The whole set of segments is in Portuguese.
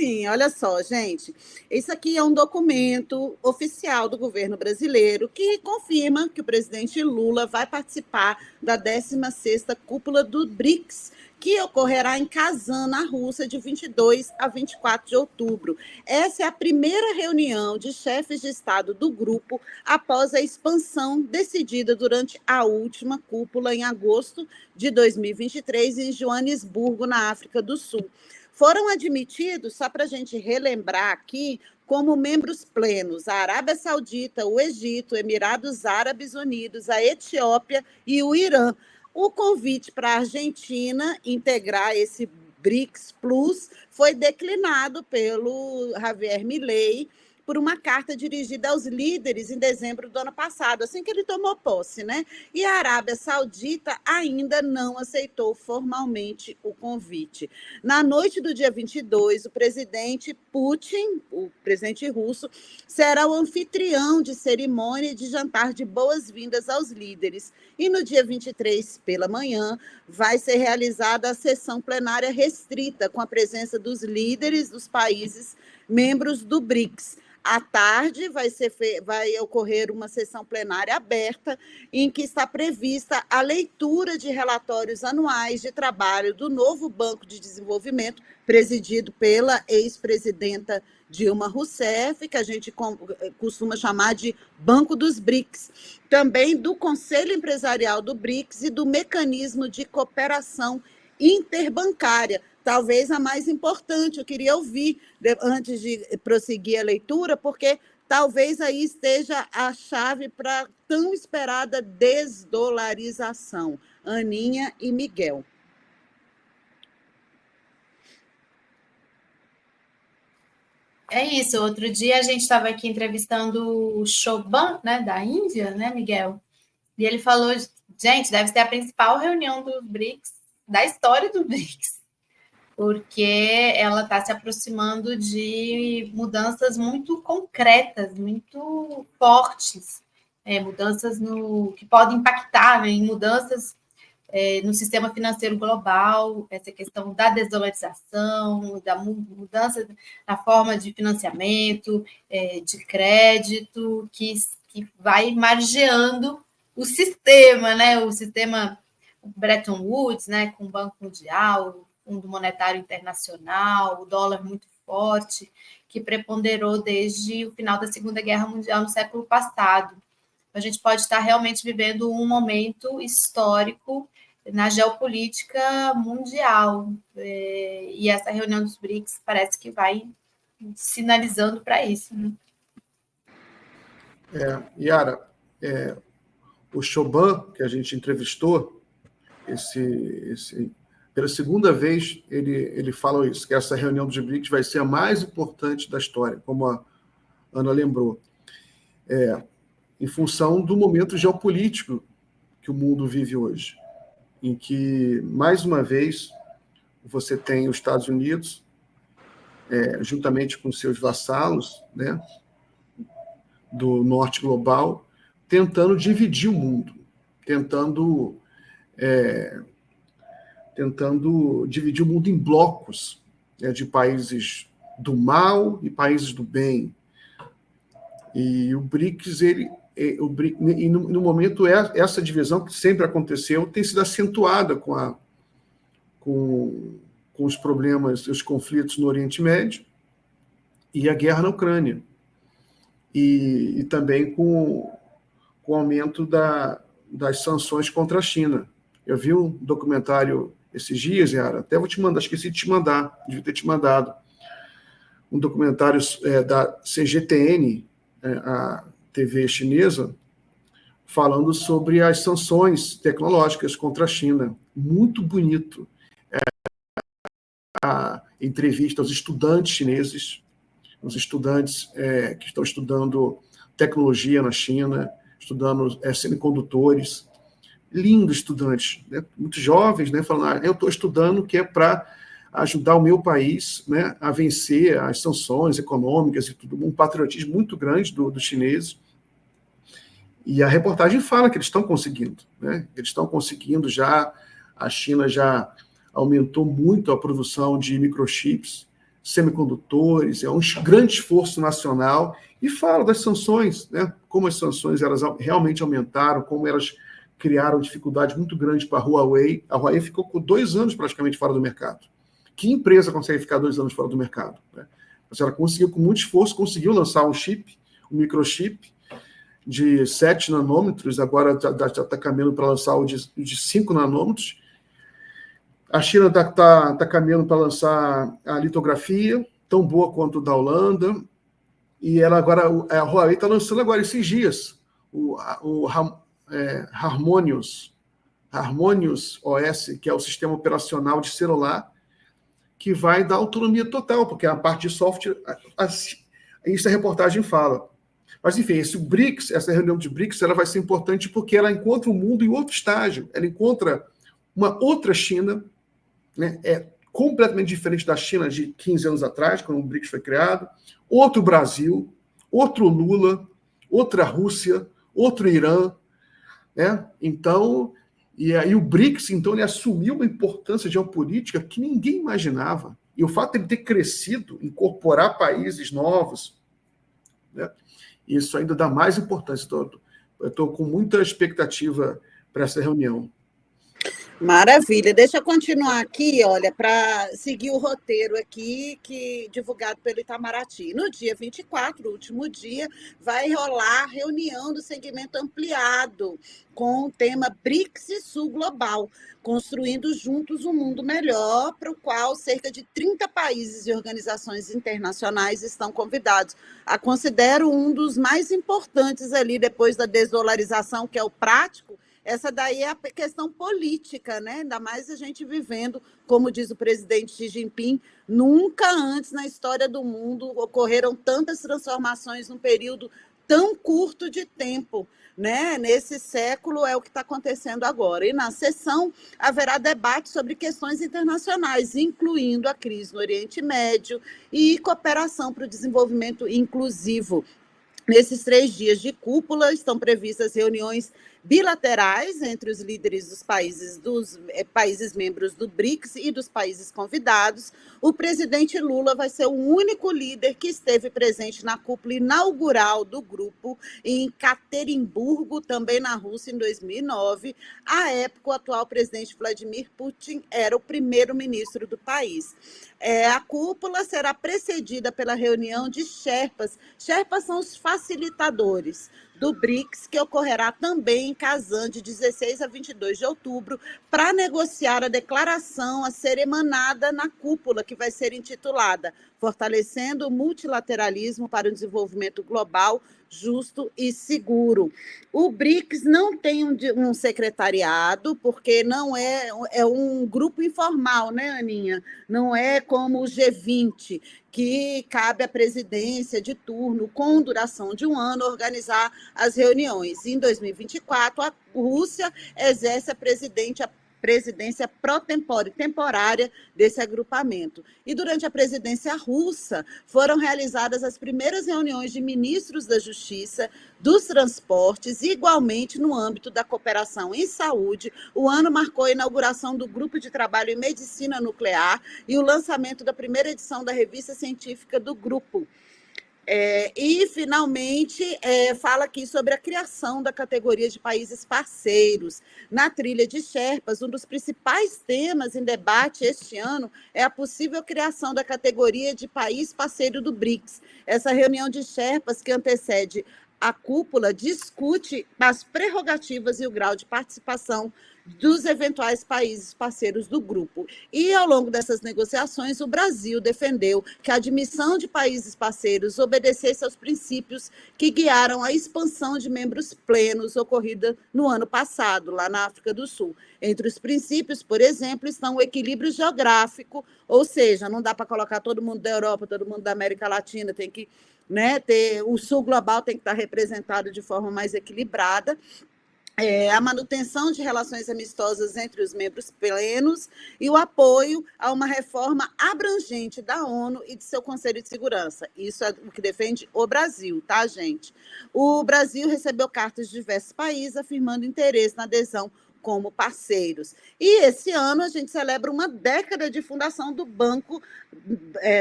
sim, olha só, gente. Isso aqui é um documento oficial do governo brasileiro que confirma que o presidente Lula vai participar da 16ª cúpula do BRICS, que ocorrerá em Kazan, na Rússia, de 22 a 24 de outubro. Essa é a primeira reunião de chefes de Estado do grupo após a expansão decidida durante a última cúpula em agosto de 2023 em Joanesburgo, na África do Sul. Foram admitidos, só para a gente relembrar aqui, como membros plenos a Arábia Saudita, o Egito, Emirados Árabes Unidos, a Etiópia e o Irã. O convite para a Argentina integrar esse BRICS Plus foi declinado pelo Javier Milei por uma carta dirigida aos líderes em dezembro do ano passado, assim que ele tomou posse, né? E a Arábia Saudita ainda não aceitou formalmente o convite. Na noite do dia 22, o presidente Putin, o presidente russo, será o anfitrião de cerimônia de jantar de boas-vindas aos líderes. E no dia 23, pela manhã, vai ser realizada a sessão plenária restrita, com a presença dos líderes dos países membros do BRICS. À tarde vai ocorrer uma sessão plenária aberta, em que está prevista a leitura de relatórios anuais de trabalho do novo Banco de Desenvolvimento, presidido pela ex-presidenta Dilma Rousseff, que a gente costuma chamar de Banco dos BRICS, também do Conselho Empresarial do BRICS e do Mecanismo de Cooperação Interbancária, talvez a mais importante. Eu queria ouvir, antes de prosseguir a leitura, porque talvez aí esteja a chave para a tão esperada desdolarização. Aninha e Miguel. É isso. Outro dia a gente estava aqui entrevistando o Choban, né, da Índia, né, Miguel? E ele falou, gente, deve ser a principal reunião dos BRICS, da história do BRICS, porque ela está se aproximando de mudanças muito concretas, muito fortes, mudanças que podem impactar, né, em mudanças no sistema financeiro global, essa questão da desdolarização, da mudança na forma de financiamento, de crédito, que vai margeando o sistema, né? O sistema Bretton Woods, né? Com o Banco Mundial, o Fundo Monetário Internacional, o dólar muito forte, que preponderou desde o final da Segunda Guerra Mundial no século passado. A gente pode estar realmente vivendo um momento histórico na geopolítica mundial. E essa reunião dos BRICS parece que vai sinalizando para isso. Né? Yara, o Choban, que a gente entrevistou, pela segunda vez, ele fala isso, que essa reunião dos BRICS vai ser a mais importante da história, como a Ana lembrou. Em função do momento geopolítico que o mundo vive hoje, em que, mais uma vez, você tem os Estados Unidos, juntamente com seus vassalos, né, do norte global, tentando dividir o mundo, tentando dividir o mundo em blocos, né, de países do mal e países do bem. E o BRICS, no momento, essa divisão que sempre aconteceu tem sido acentuada com os problemas, os conflitos no Oriente Médio e a guerra na Ucrânia. E também com o aumento das sanções contra a China. Eu vi um documentário esses dias, Yara, até vou te mandar, esqueci de te mandar, devia ter te mandado, um documentário da CGTN, a TV chinesa, falando sobre as sanções tecnológicas contra a China. Muito bonito. A entrevista aos estudantes chineses, os estudantes que estão estudando tecnologia na China, estudando semicondutores. Lindos estudantes, né? Muito jovens, né? Falando, eu estou estudando que é para ajudar o meu país, né, a vencer as sanções econômicas e tudo, um patriotismo muito grande dos chineses. E a reportagem fala que eles estão conseguindo, né? Eles estão conseguindo já, a China já aumentou muito a produção de microchips, semicondutores, é um grande esforço nacional, e fala das sanções, né? Como as sanções elas realmente aumentaram, como elas criaram dificuldade muito grande para a Huawei. A Huawei ficou com 2 anos praticamente fora do mercado. Que empresa consegue ficar 2 anos fora do mercado? Né? Mas ela conseguiu, com muito esforço, conseguiu lançar um chip, um microchip, de 7 nanômetros, agora está caminhando para lançar o de 5 nanômetros. A China está caminhando para lançar a litografia, tão boa quanto o da Holanda, e ela agora, a Huawei está lançando agora, esses dias, o Harmonious OS, que é o sistema operacional de celular, que vai dar autonomia total, porque a parte de software, isso a reportagem fala. Mas, enfim, essa reunião de BRICS, ela vai ser importante porque ela encontra o mundo em outro estágio. Ela encontra uma outra China, né? É completamente diferente da China de 15 anos atrás, quando o BRICS foi criado. Outro Brasil, outro Lula, outra Rússia, outro Irã. Né? Então, e aí o BRICS, então, ele assumiu uma importância geopolítica que ninguém imaginava. E o fato de ele ter crescido, incorporar países novos, né? Isso ainda dá mais importância. Eu estou com muita expectativa para essa reunião. Maravilha. Deixa eu continuar aqui, olha, para seguir o roteiro aqui, divulgado pelo Itamaraty. No dia 24, último dia, vai rolar a reunião do segmento ampliado, com o tema BRICS e Sul Global, construindo juntos um mundo melhor, para o qual cerca de 30 países e organizações internacionais estão convidados. A considero um dos mais importantes ali, depois da desdolarização, que é o prático. Essa daí é a questão política, né? Ainda mais a gente vivendo, como diz o presidente Xi Jinping, nunca antes na história do mundo ocorreram tantas transformações num período tão curto de tempo, né? Nesse século é o que está acontecendo agora. E na sessão haverá debate sobre questões internacionais, incluindo a crise no Oriente Médio e cooperação para o desenvolvimento inclusivo. Nesses 3 dias de cúpula estão previstas reuniões bilaterais entre os líderes dos países membros do BRICS e dos países convidados. O presidente Lula vai ser o único líder que esteve presente na cúpula inaugural do grupo em Caterimburgo, também na Rússia, em 2009. À época, o atual presidente Vladimir Putin era o primeiro-ministro do país. A cúpula será precedida pela reunião de Sherpas. Sherpas são os facilitadores do BRICS, que ocorrerá também em Kazan, de 16 a 22 de outubro, para negociar a declaração a ser emanada na cúpula, que vai ser intitulada Fortalecendo o Multilateralismo para o Desenvolvimento Global Justo e Seguro. O BRICS não tem um secretariado, porque não é um grupo informal, né, Aninha? Não é como o G20, que cabe à presidência de turno, com duração de 1 ano, organizar as reuniões. Em 2024, a Rússia exerce a presidência pró-tempore, temporária desse agrupamento. E durante a presidência russa, foram realizadas as primeiras reuniões de ministros da Justiça, dos transportes, igualmente no âmbito da cooperação em saúde. O ano marcou a inauguração do Grupo de Trabalho em Medicina Nuclear e o lançamento da primeira edição da revista científica do grupo. E, finalmente, fala aqui sobre a criação da categoria de países parceiros. Na trilha de Sherpas, um dos principais temas em debate este ano é a possível criação da categoria de país parceiro do BRICS. Essa reunião de Sherpas, que antecede a cúpula, discute as prerrogativas e o grau de participação dos eventuais países parceiros do grupo. E, ao longo dessas negociações, o Brasil defendeu que a admissão de países parceiros obedecesse aos princípios que guiaram a expansão de membros plenos ocorrida no ano passado, lá na África do Sul. Entre os princípios, por exemplo, estão o equilíbrio geográfico, ou seja, não dá para colocar todo mundo da Europa, todo mundo da América Latina, tem que, né, o Sul Global tem que estar representado de forma mais equilibrada. A manutenção de relações amistosas entre os membros plenos e o apoio a uma reforma abrangente da ONU e de seu Conselho de Segurança. Isso é o que defende o Brasil, tá, gente? O Brasil recebeu cartas de diversos países afirmando interesse na adesão como parceiros. E esse ano a gente celebra uma década de fundação do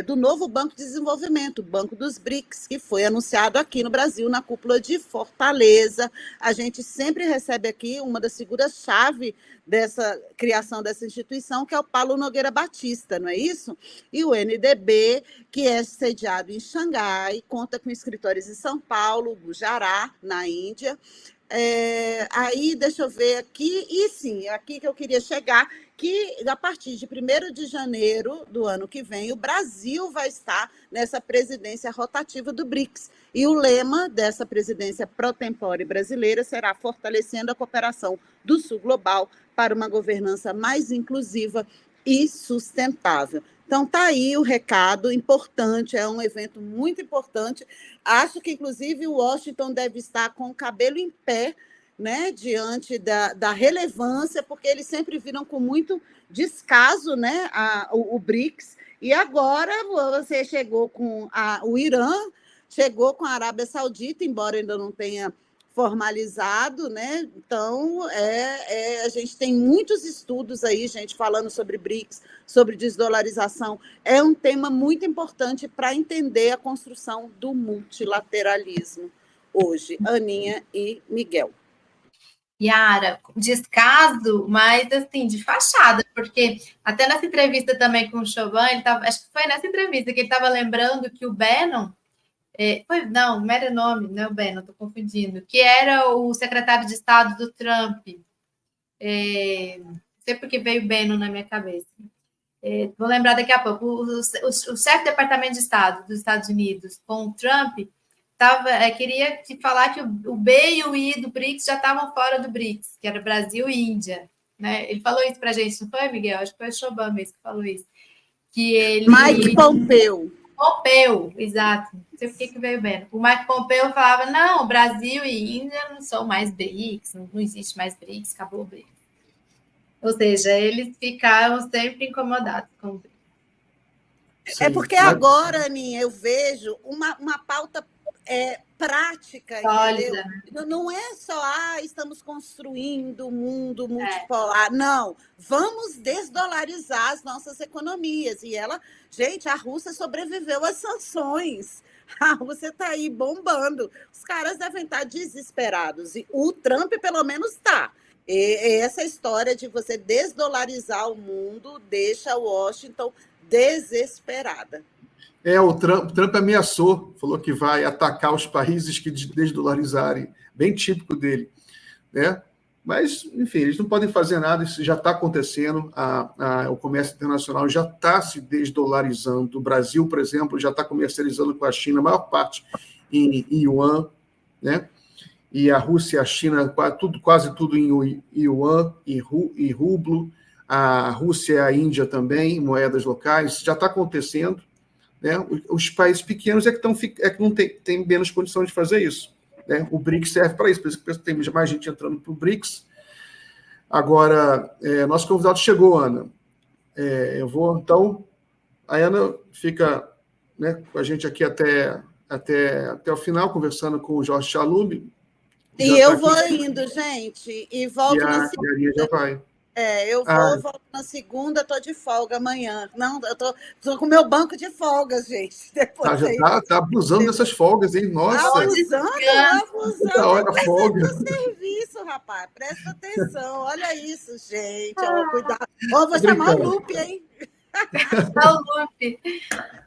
do novo Banco de Desenvolvimento, o Banco dos BRICS, que foi anunciado aqui no Brasil, na cúpula de Fortaleza. A gente sempre recebe aqui uma das figuras-chave dessa criação dessa instituição, que é o Paulo Nogueira Batista, não é isso? E o NDB, que é sediado em Xangai, conta com escritórios em São Paulo, Gujará, na Índia. Aí, deixa eu ver aqui, e sim, aqui que eu queria chegar, que a partir de 1º de janeiro do ano que vem, o Brasil vai estar nessa presidência rotativa do BRICS. E o lema dessa presidência pro-tempore brasileira será fortalecendo a cooperação do Sul Global para uma governança mais inclusiva e sustentável. Então, está aí o recado importante, é um evento muito importante. Acho que, inclusive, o Washington deve estar com o cabelo em pé, né, diante da relevância, porque eles sempre viram com muito descaso, né, o BRICS, e agora você chegou com o Irã, chegou com a Arábia Saudita, embora ainda não tenha formalizado, né? Então, a gente tem muitos estudos aí, gente, falando sobre BRICS, sobre desdolarização. É um tema muito importante para entender a construção do multilateralismo hoje. Aninha e Miguel. Yara, descaso, mas assim, de fachada, porque até nessa entrevista também com o Choban, acho que foi nessa entrevista que ele estava lembrando que o Bannon, não era o nome, não é o Bannon, estou confundindo, que era o secretário de Estado do Trump. Não sei porque veio Bannon na minha cabeça. Vou lembrar daqui a pouco. O chefe do Departamento de Estado dos Estados Unidos com o Trump queria te falar que o B e o I do BRICS já estavam fora do BRICS, que era Brasil e Índia. Né? Ele falou isso para a gente, não foi, Miguel? Acho que foi o Choban mesmo que falou isso. Mike Pompeo. Pompeo, exato. Não sei por que veio bem. O Mike Pompeo falava, não, Brasil e Índia não são mais BRICS, não existe mais BRICS, acabou o BRICS. Ou seja, eles ficaram sempre incomodados com o BRICS. É porque agora, Aninha, eu vejo uma pauta prática, entendeu? Não é só, estamos construindo um mundo multipolar. Não, vamos desdolarizar as nossas economias. E gente, a Rússia sobreviveu às sanções. A Rússia está aí bombando. Os caras devem estar desesperados. E o Trump, pelo menos, está. Essa história de você desdolarizar o mundo deixa Washington desesperada. O Trump ameaçou, falou que vai atacar os países que desdolarizarem, bem típico dele. Né? Mas, enfim, eles não podem fazer nada, isso já está acontecendo, o comércio internacional já está se desdolarizando. O Brasil, por exemplo, já está comercializando com a China, a maior parte em yuan, né? E a Rússia e a China, quase tudo em yuan e rublo. A Rússia e a Índia também, moedas locais, já está acontecendo. Né? Os países pequenos que não tem menos condição de fazer isso. Né? O BRICS serve para isso, por isso que tem mais gente entrando para o BRICS. Agora, nosso convidado chegou, Ana. Eu vou, então, a Ana fica, né, com a gente aqui até o final, conversando com o Jorge Chalub. E eu vou indo, gente, e volto na segunda. E a já vai. Eu volto na segunda, estou de folga amanhã. Não, eu tô com o meu banco de folgas, gente. Depois tá abusando dessas folgas, hein? Nossa! Abusando. Da hora folga. Serviço, rapaz. Presta atenção. Olha isso, gente. Cuidado. Vou chamar o Lupe, hein? O Lupe.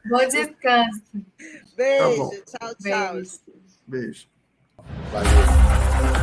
Bom descanso. Beijo. Tchau, tchau. Beijo. Valeu.